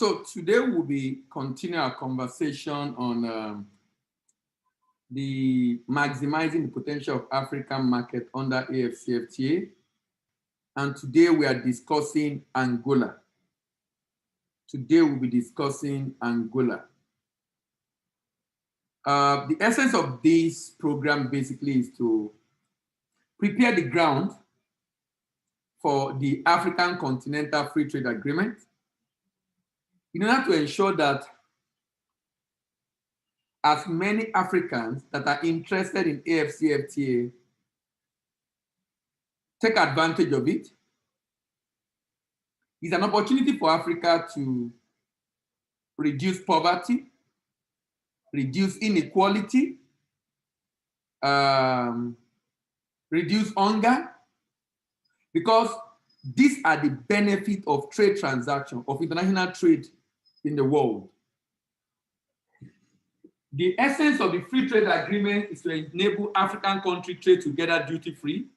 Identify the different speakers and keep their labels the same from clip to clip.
Speaker 1: So today we'll be continuing our conversation on the maximizing the potential of African market under AfCFTA. And today we are discussing Angola. Today we'll be discussing Angola. The essence of this program basically is to prepare the ground for the African Continental Free Trade Agreement in order to ensure that as many Africans that are interested in AfCFTA take advantage of it. It's an opportunity for Africa to reduce poverty, reduce inequality, reduce hunger, because these are the benefits of trade transaction, of international trade in the world. The essence of the free trade agreement is to enable African countries trade together duty-free.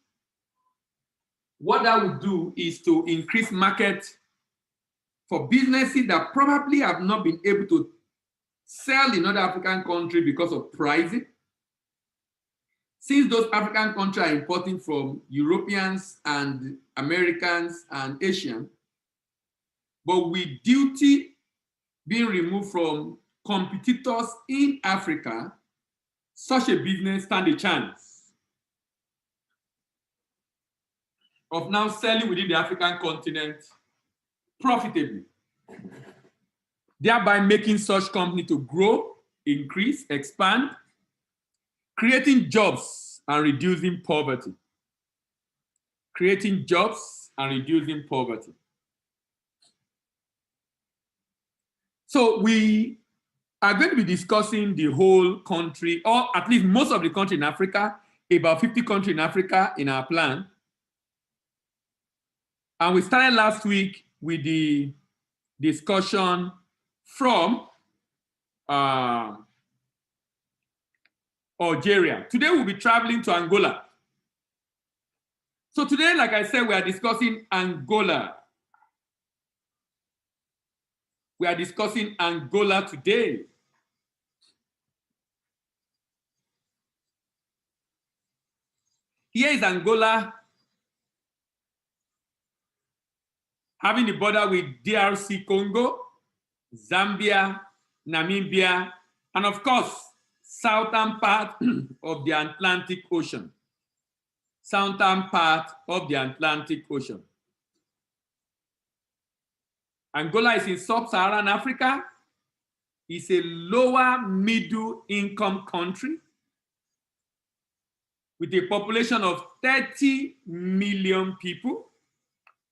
Speaker 1: What that would do is to increase market for businesses that probably have not been able to sell in other African countries because of pricing. Since those African countries are importing from Europeans and Americans and Asians, but with duty being removed from competitors in Africa, such a business stands a chance of now selling within the African continent profitably, thereby making such company to grow, increase, expand, creating jobs and reducing poverty. Creating jobs and reducing poverty. So we are going to be discussing the whole country, or at least most of the country in Africa, about 50 countries in Africa in our plan. And we started last week with the discussion from Algeria. Today we'll be traveling to Angola. So today, like I said, we are discussing Angola. We are discussing Angola today. Here is Angola, having the border with DRC Congo, Zambia, Namibia, and of course, southern part of the Atlantic Ocean. Southern part of the Atlantic Ocean. Angola is in sub-Saharan Africa. It's a lower middle income country with a population of 30 million people.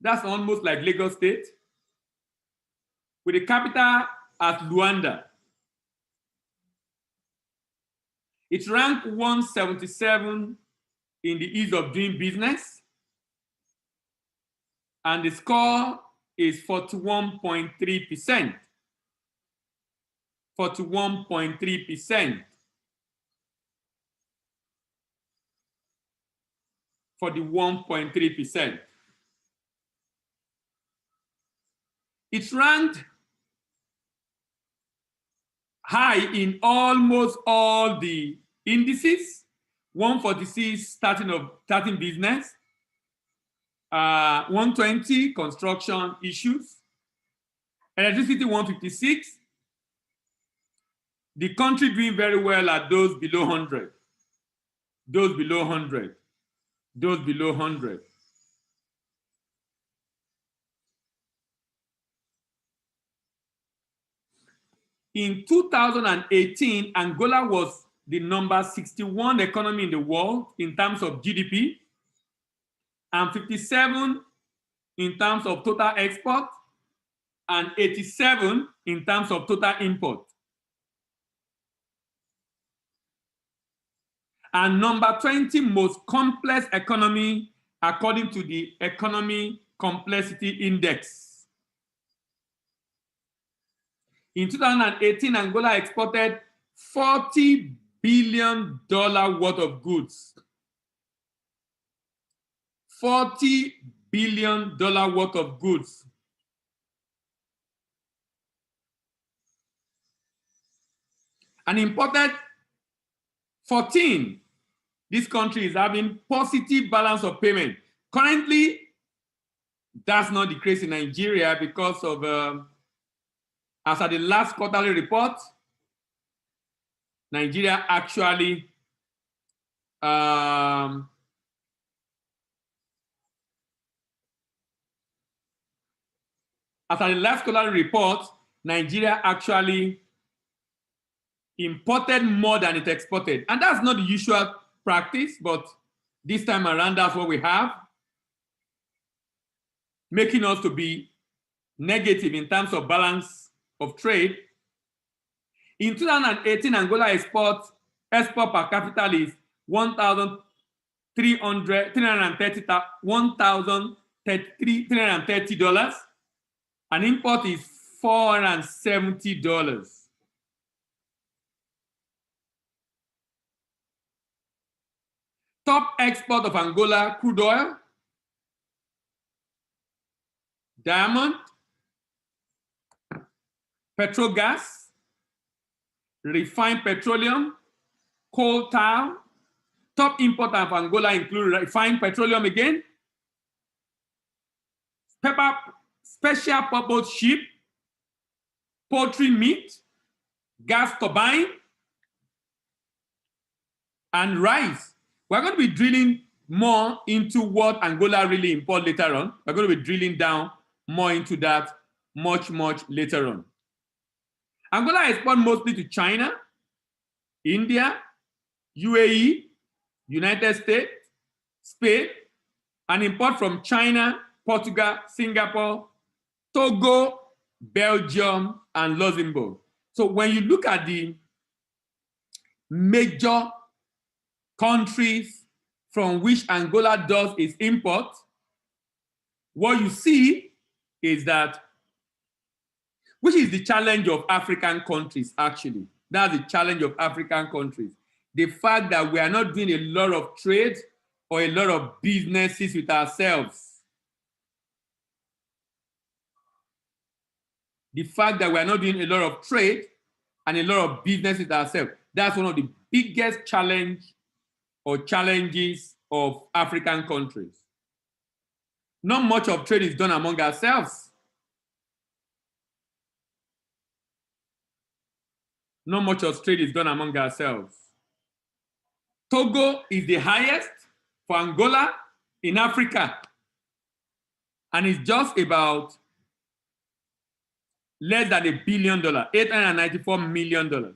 Speaker 1: That's almost like Lagos State. With the capital at Luanda. It ranked 177 in the ease of doing business. And the score is 41.3%. 41.3%. 41.3%. It's ranked high in almost all the indices. 146 starting business, 120 construction issues, electricity 156. The country doing very well are those below 100. Those below 100. Those below 100. In 2018, Angola was the number 61 economy in the world in terms of GDP, and 57 in terms of total export, and 87 in terms of total import. And number 20 most complex economy according to the Economy Complexity Index. In 2018, Angola exported $40 billion worth of goods. $40 billion worth of goods. and imported 14. This country is having positive balance of payment. Currently, that's not the case in Nigeria because of, as at the last quarterly report, Nigeria actually as at the last quarterly report, Nigeria actually imported more than it exported. And that's not the usual practice, but this time around, that's what we have, making us to be negative in terms of balance of trade. In 2018, Angola export per capita is $1,330, and import is $470. Top export of Angola: crude oil, diamond, petrol gas, refined petroleum, coal tar. Top import of Angola include refined petroleum again, pepper, special purpose sheep, poultry meat, gas turbine, and rice. We're going to be drilling more into what Angola really imports later on. We're going to be drilling down more into that much later on. Angola exports mostly to China, India, UAE, United States, Spain, and import from China, Portugal, Singapore, Togo, Belgium, and Luxembourg. So when you look at the major countries from which Angola does its import, what you see is that, which is the challenge of African countries, actually. That's the challenge of African countries. The fact that we are not doing a lot of trade or a lot of businesses with ourselves. The fact that we are not doing a lot of trade and a lot of business with ourselves. That's one of the biggest challenges of African countries. Not much of trade is done among ourselves. Not much of trade is done among ourselves. Togo is the highest for Angola in Africa, and it's just about less than $1 billion, $894 million.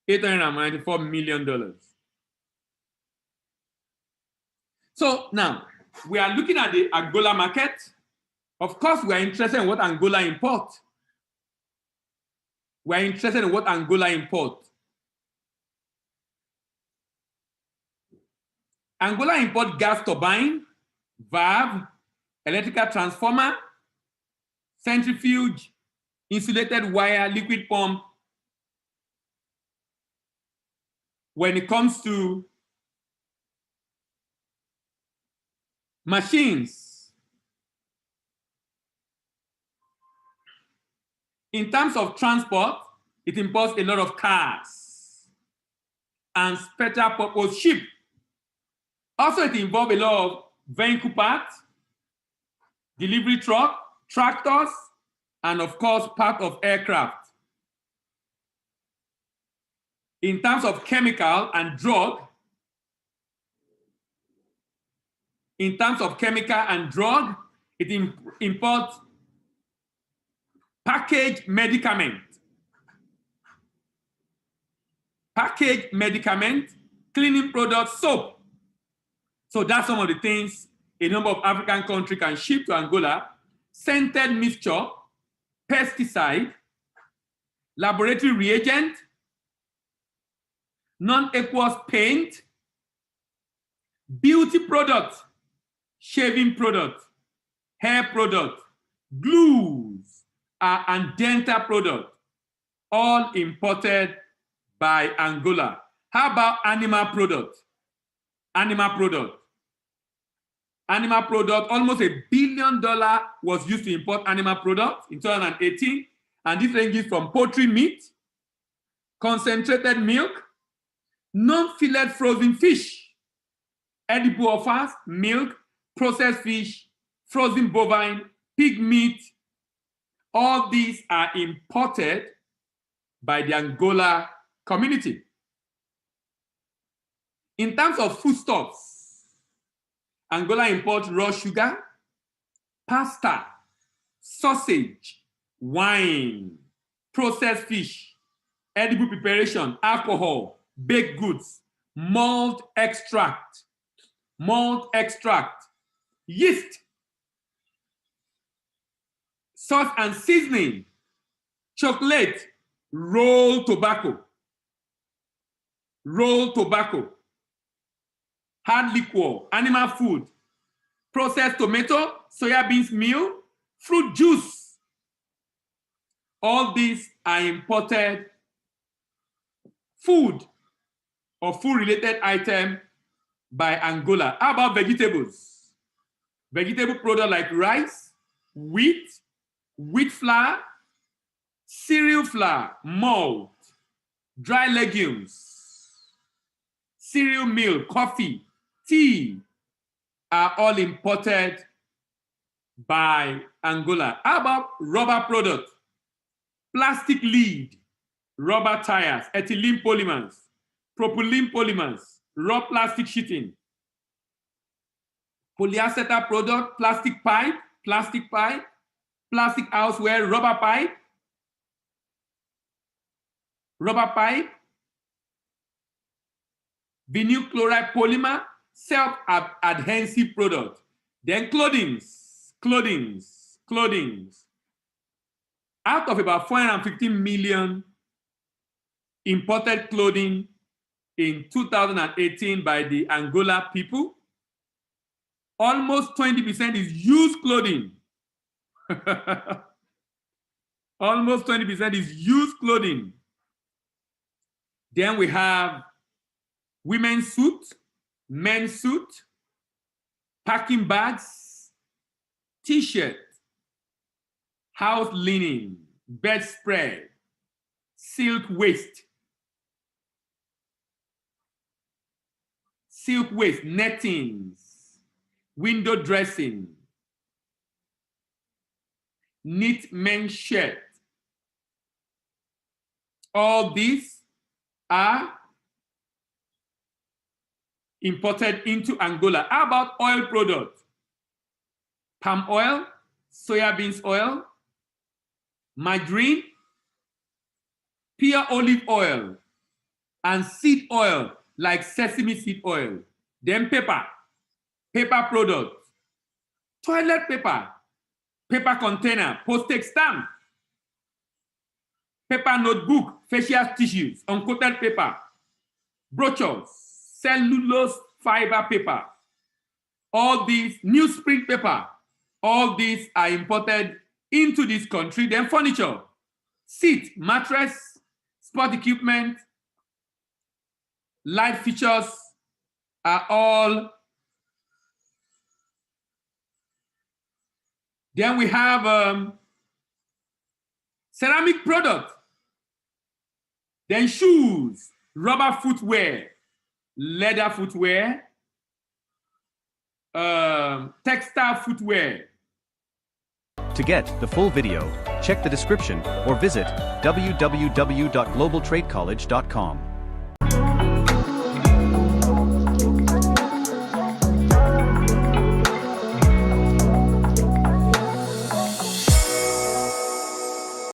Speaker 1: $894 million. So now, we are looking at the Angola market. Of course, we are interested in what Angola imports. We are interested in what Angola imports. Angola imports gas turbine, valve, electrical transformer, centrifuge, insulated wire, liquid pump. When it comes to machines, in terms of transport, it imports a lot of cars and special purpose ship. Also, it involves a lot of vehicle parts, delivery truck, tractors, and of course, part of aircraft. In terms of chemical and drug, it imports packaged medicament, cleaning products, soap. So that's some of the things a number of African countries can ship to Angola: scented mixture, pesticide, laboratory reagent, non-aqueous paint, beauty products, shaving products, hair products, glues, and dental products, all imported by Angola. How about animal products? Almost $1 billion was used to import animal products in 2018, and this ranges from poultry meat, concentrated milk, non-fillet frozen fish, edible offals, milk, processed fish, frozen bovine, pig meat. All these are imported by the Angola community. In terms of foodstuffs, Angola imports raw sugar, pasta, sausage, wine, processed fish, edible preparation, alcohol, baked goods, malt extract, yeast, sauce and seasoning, chocolate, rolled tobacco, hard liquor, animal food, processed tomato, soya beans meal, fruit juice. All these are imported food or food-related item by Angola. How about vegetables? Vegetable products like rice, wheat flour, cereal flour, malt, dry legumes, cereal meal, coffee, tea are all imported by Angola. How about rubber products? Plastic lead, rubber tires, ethylene polymers, propylene polymers, raw plastic sheeting, polyacetal product, plastic pipe, plastic houseware, rubber pipe, vinyl chloride polymer, self-adhesive product. Then clothing. Out of about 450 million imported clothing in 2018 by the Angola people, almost 20% is used clothing. Almost 20% is used clothing. Then we have women's suit, men's suit, packing bags, t-shirt, house linen, bedspread, silk waste, nettings, window dressing, knit men's shirt. All these are imported into Angola. How about oil products? Palm oil, soya beans oil, margarine, pure olive oil, and seed oil like sesame seed oil. Then paper products, toilet paper container, postage stamp, paper notebook, facial tissues, uncoated paper, brochures, cellulose fiber paper, all these, newsprint paper, all these are imported into this country. Then furniture, seat, mattress, sport equipment, light fixtures are all. Then we have ceramic products, then shoes, rubber footwear, leather footwear, textile footwear.
Speaker 2: To get the full video, check the description or visit www.globaltradecollege.com.